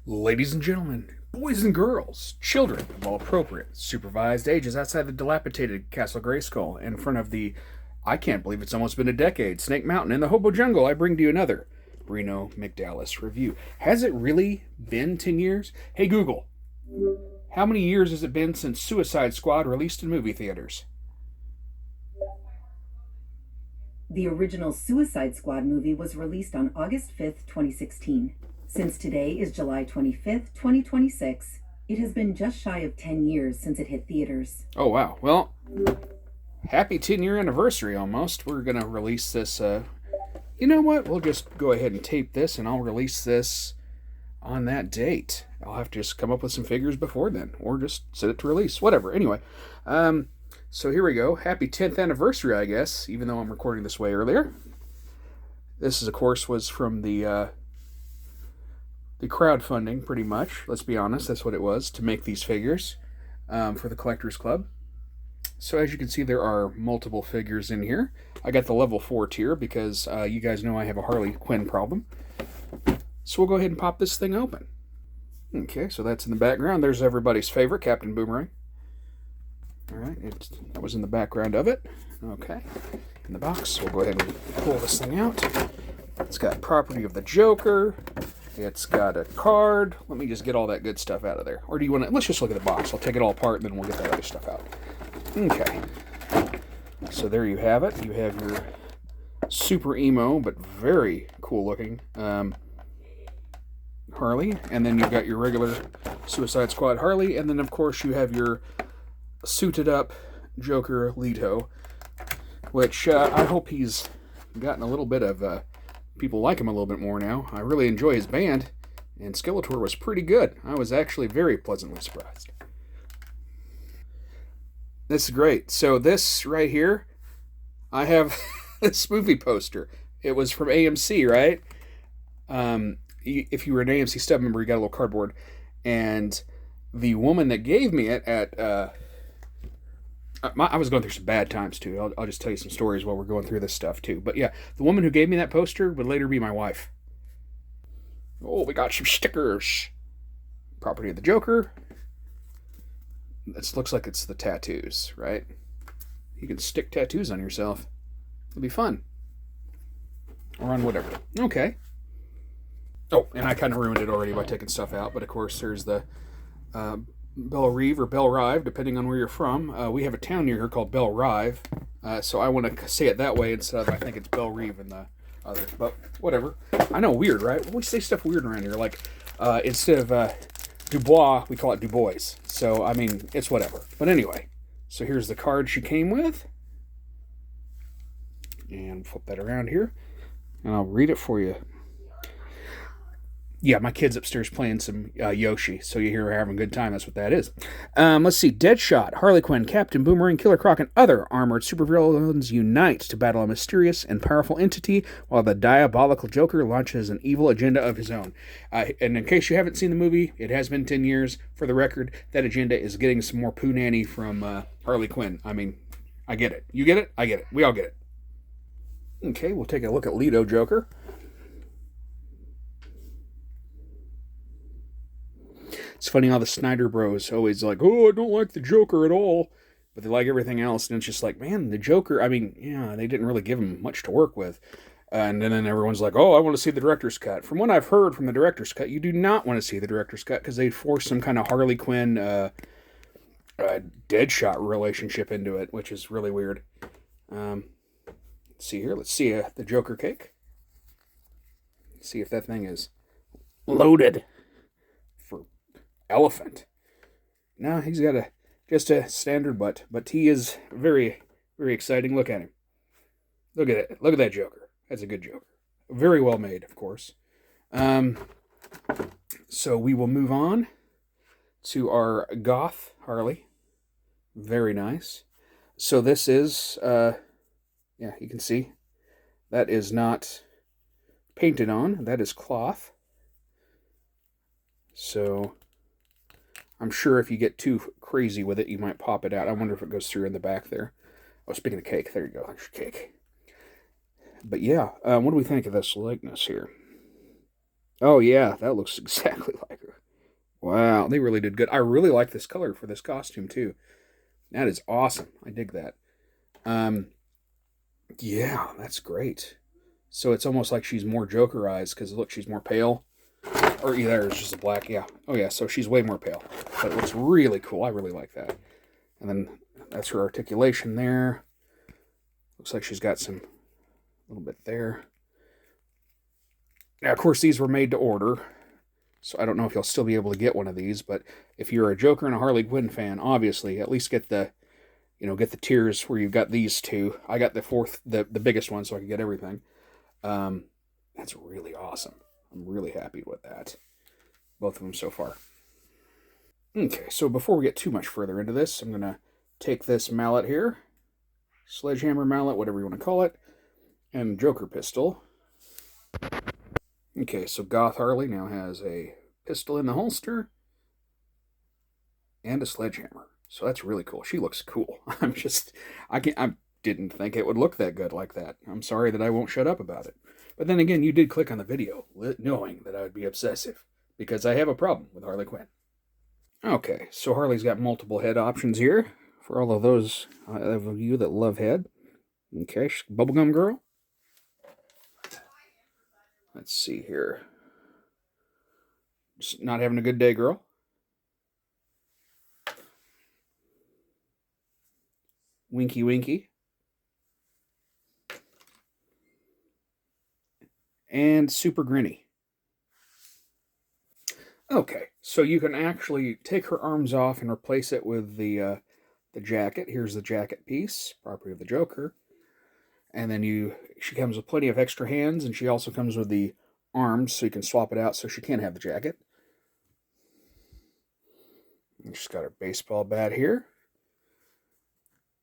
Ladies and gentlemen, boys and girls, children of all appropriate, supervised ages outside the dilapidated Castle Grayskull, in front of the, I can't believe it's almost been a decade, Snake Mountain, in the Hobo Jungle, I bring to you another Reno McDallas review. Has it really been 10 years? Hey Google, how many years has it been since Suicide Squad released in movie theaters? The original Suicide Squad movie was released on August 5th, 2016. Since today is July 25th, 2026, it has been just shy of 10 years since it hit theaters. Oh wow, well, happy 10-year anniversary almost. We're going to release this, you know what, we'll just go ahead and tape this and I'll release this on that date. I'll have to just come up with some figures before then, or just set it to release, whatever. Anyway, so here we go. Happy 10th anniversary, I guess, even though I'm recording this way earlier. This, is, of course, was from the crowdfunding, pretty much. Let's be honest, that's what it was, to make these figures for the Collectors Club. So as you can see, there are multiple figures in here. I got the level 4 tier because you guys know I have a Harley Quinn problem. So we'll go ahead and pop this thing open. Okay, so that's in the background. There's everybody's favorite, Captain Boomerang. Alright, that was in the background of it. Okay, in the box. We'll go ahead and pull this thing out. It's got property of the Joker. It's got a card. Let me just get all that good stuff out of there. Or do you want to... Let's just look at the box. I'll take it all apart and then we'll get that other stuff out. Okay. So there you have it. You have your super emo, but very cool looking Harley. And then you've got your regular Suicide Squad Harley. And then, of course, you have your suited up Joker Leto, which I hope he's gotten a little bit of... people like him a little bit more now. I really enjoy his band, and Skeletor was pretty good. I was actually very pleasantly surprised. This is great. So this right here, I have this movie poster. It was from AMC, right? If you were an AMC stub member, you got a little cardboard. And the woman that gave me it at... I was going through some bad times, too. I'll just tell you some stories while we're going through this stuff, too. But yeah, the woman who gave me that poster would later be my wife. Oh, we got some stickers. Property of the Joker. This looks like it's the tattoos, right? You can stick tattoos on yourself. It'll be fun. Or on whatever. Okay. Oh, and I kind of ruined it already by taking stuff out. But, of course, there's the... Belle Rive or Belle Rive, depending on where you're from. We have a town near here called Belle Rive, so I want to say it that way instead of I think it's Belle Rive in the other. But whatever. I know, weird, right? We say stuff weird around here. Like instead of Dubois, we call it Dubois. So I mean, it's whatever. But anyway, so here's the card she came with, and flip that around here, and I'll read it for you. Yeah, my kid's upstairs playing some Yoshi, so you hear her having a good time. That's what that is. Let's see. Deadshot, Harley Quinn, Captain Boomerang, Killer Croc, and other armored supervillains unite to battle a mysterious and powerful entity while the diabolical Joker launches an evil agenda of his own. And in case you haven't seen the movie, it has been 10 years. For the record, that agenda is getting some more poo nanny from Harley Quinn. I mean, I get it. You get it? I get it. We all get it. Okay, we'll take a look at Leto Joker. It's funny how the Snyder Bros always like, oh, I don't like the Joker at all, but they like everything else, and it's just like, man, the Joker, I mean, yeah, they didn't really give him much to work with. And then everyone's like, oh, I want to see the director's cut. From what I've heard from the director's cut, you do not want to see the director's cut because they force some kind of Harley Quinn Deadshot relationship into it, which is really weird. Let's see here. Let's see the Joker cake. Let's see if that thing is loaded. Elephant. No, he's got just a standard butt, but he is very, very exciting. Look at him. Look at it. Look at that Joker. That's a good Joker. Very well made, of course. So we will move on to our Goth Harley. Very nice. So this is, yeah, you can see that is not painted on. That is cloth. So I'm sure if you get too crazy with it, you might pop it out. I wonder if it goes through in the back there. Oh, speaking of cake, there you go. There's your cake. But yeah, what do we think of this likeness here? Oh yeah, that looks exactly like her. Wow, they really did good. I really like this color for this costume too. That is awesome. I dig that. Um, yeah, that's great. So it's almost like she's more Jokerized because look, she's more pale. Or either it's just a black. Yeah. Oh yeah. So she's way more pale, but it looks really cool. I really like that. And then that's her articulation there. Looks like she's got some a little bit there. Now, of course, these were made to order, so I don't know if you'll still be able to get one of these. But if you're a Joker and a Harley Quinn fan, obviously, at least get the get the tiers where you've got these two. I got the biggest one, so I could get everything. That's really awesome. I'm really happy with that. Both of them so far. Okay, so before we get too much further into this, I'm going to take this mallet here, sledgehammer mallet, whatever you want to call it, and Joker pistol. Okay, so Goth Harley now has a pistol in the holster and a sledgehammer. So that's really cool. She looks cool. I didn't think it would look that good like that. I'm sorry that I won't shut up about it. But then again, you did click on the video knowing that I would be obsessive because I have a problem with Harley Quinn. Okay, so Harley's got multiple head options here for all of those of you that love head. Okay, Bubblegum Girl. Let's see here. Just not having a good day, girl. Winky Winky. And Super Grinny. Okay, so you can actually take her arms off and replace it with the jacket. Here's the jacket piece, property of the Joker. And then she comes with plenty of extra hands, and she also comes with the arms, so you can swap it out so she can have the jacket. And she's got her baseball bat here.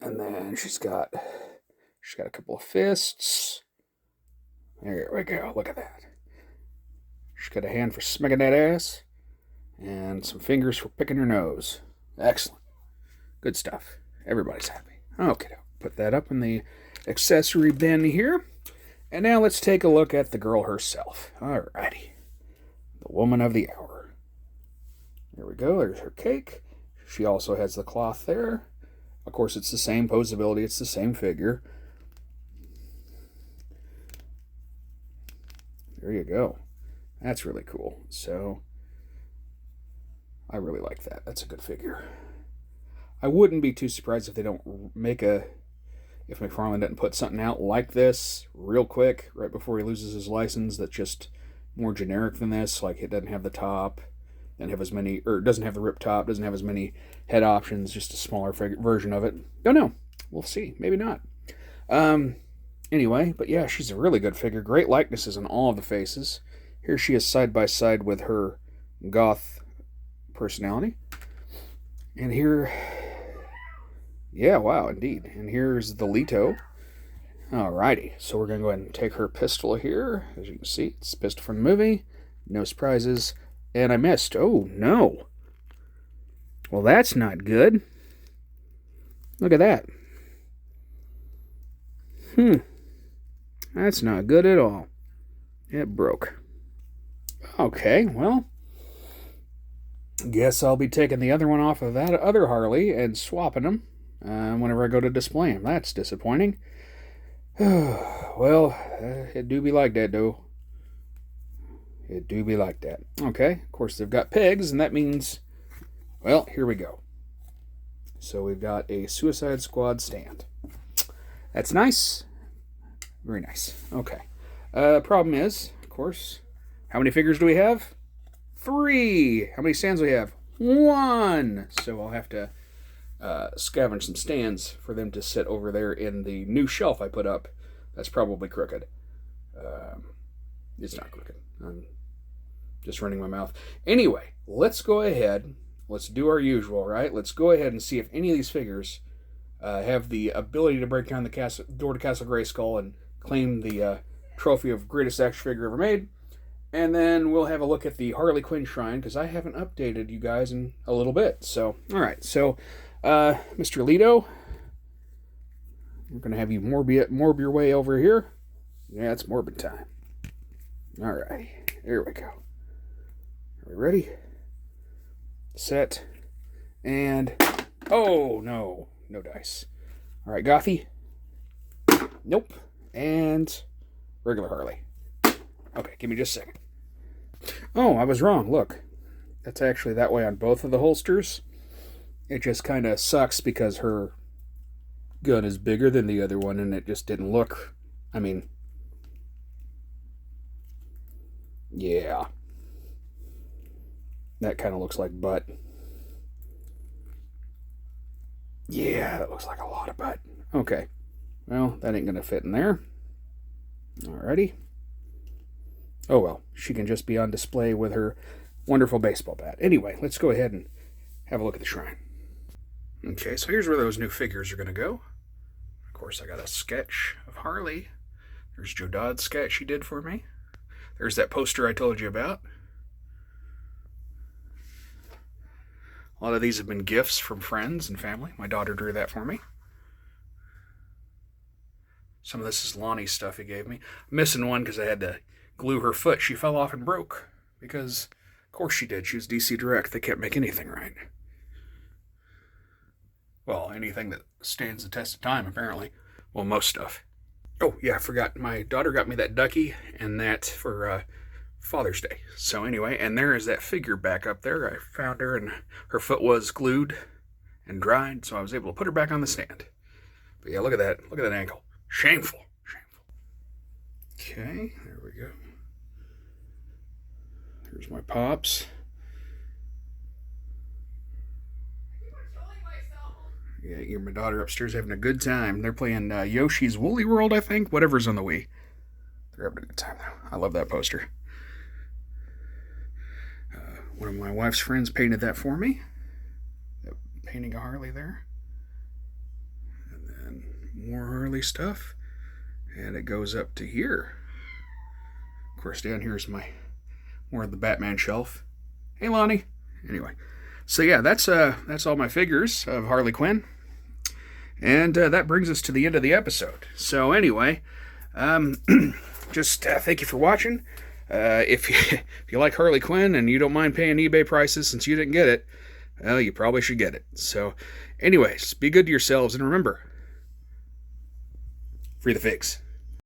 And then she's got a couple of fists. There we go, look at that. She's got a hand for smacking that ass. And some fingers for picking her nose. Excellent. Good stuff. Everybody's happy. Okay, put that up in the accessory bin here. And now let's take a look at the girl herself. Alrighty. The woman of the hour. There we go. There's her cake. She also has the cloth there. Of course, it's the same posability. It's the same figure. There you go. That's really cool. So I really like that. That's a good figure. I wouldn't be too surprised if they don't if McFarlane doesn't put something out like this real quick, right before he loses his license, that's just more generic than this. Like it doesn't have the top, doesn't have as many, or it doesn't have the rip top, doesn't have as many head options, just a smaller version of it. Don't know. We'll see. Maybe not. Anyway, but yeah, she's a really good figure. Great likenesses on all of the faces. Here she is side by side with her goth personality. And here, yeah, wow, indeed. And here's the Leto. Alrighty, so we're going to go ahead and take her pistol here. As you can see, it's a pistol from the movie. No surprises. And I missed. Oh, no. Well, that's not good. Look at that. That's not good at all. It broke. Okay, well, guess I'll be taking the other one off of that other Harley and swapping them whenever I go to display them. That's disappointing. Well, it do be like that, though. It do be like that. Okay, of course they've got pegs, and that means, well, here we go. So we've got a Suicide Squad stand. That's nice. Very nice. Okay. Problem is, of course, how many figures do we have? 3. How many stands do we have? 1. So I'll have to scavenge some stands for them to sit over there in the new shelf I put up. That's probably crooked. It's not crooked. I'm just running my mouth. Anyway, let's go ahead. Let's do our usual, right? Let's go ahead and see if any of these figures have the ability to break down the door to Castle Grayskull and claim the trophy of greatest action figure ever made. And then we'll have a look at the Harley Quinn shrine, because I haven't updated you guys in a little bit. So, all right. So, Mr. Leto, we're going to have you morb your way over here. Yeah, it's morbid time. All right. There we go. Are we ready? Set. And... oh, no. No dice. All right, Gothy. Nope. And regular Harley. Okay, give me just a second. Oh, I was wrong. Look. That's actually that way on both of the holsters. It just kind of sucks because her gun is bigger than the other one, and it just didn't look... I mean... yeah. That kind of looks like butt. Yeah, that looks like a lot of butt. Okay. Well, that ain't going to fit in there. Alrighty. Oh well, she can just be on display with her wonderful baseball bat. Anyway, let's go ahead and have a look at the shrine. Okay, so here's where those new figures are going to go. Of course, I got a sketch of Harley. There's Joe Dodd's sketch he did for me. There's that poster I told you about. A lot of these have been gifts from friends and family. My daughter drew that for me. Some of this is Lonnie's stuff he gave me. I'm missing one because I had to glue her foot. She fell off and broke. Because, of course she did. She was DC Direct. They can't make anything right. Well, anything that stands the test of time, apparently. Well, most stuff. Oh, yeah, I forgot. My daughter got me that ducky and that for Father's Day. So anyway, and there is that figure back up there. I found her and her foot was glued and dried, so I was able to put her back on the stand. But yeah, look at that. Look at that ankle. Shameful. Shameful. Okay, there we go. Here's my Pops. Yeah, you're my daughter upstairs having a good time. They're playing Yoshi's Woolly World, I think. Whatever's on the Wii. They're having a good time, though. I love that poster. One of my wife's friends painted that for me. Painting a Harley there. And then more Harley stuff. And it goes up to here. Of course, down here is my more of the Batman shelf. Hey, Lonnie. Anyway. So yeah, that's all my figures of Harley Quinn. And that brings us to the end of the episode. So anyway, just thank you for watching. If you like Harley Quinn and you don't mind paying eBay prices since you didn't get it, well, you probably should get it. So anyways, be good to yourselves and remember, free the figs.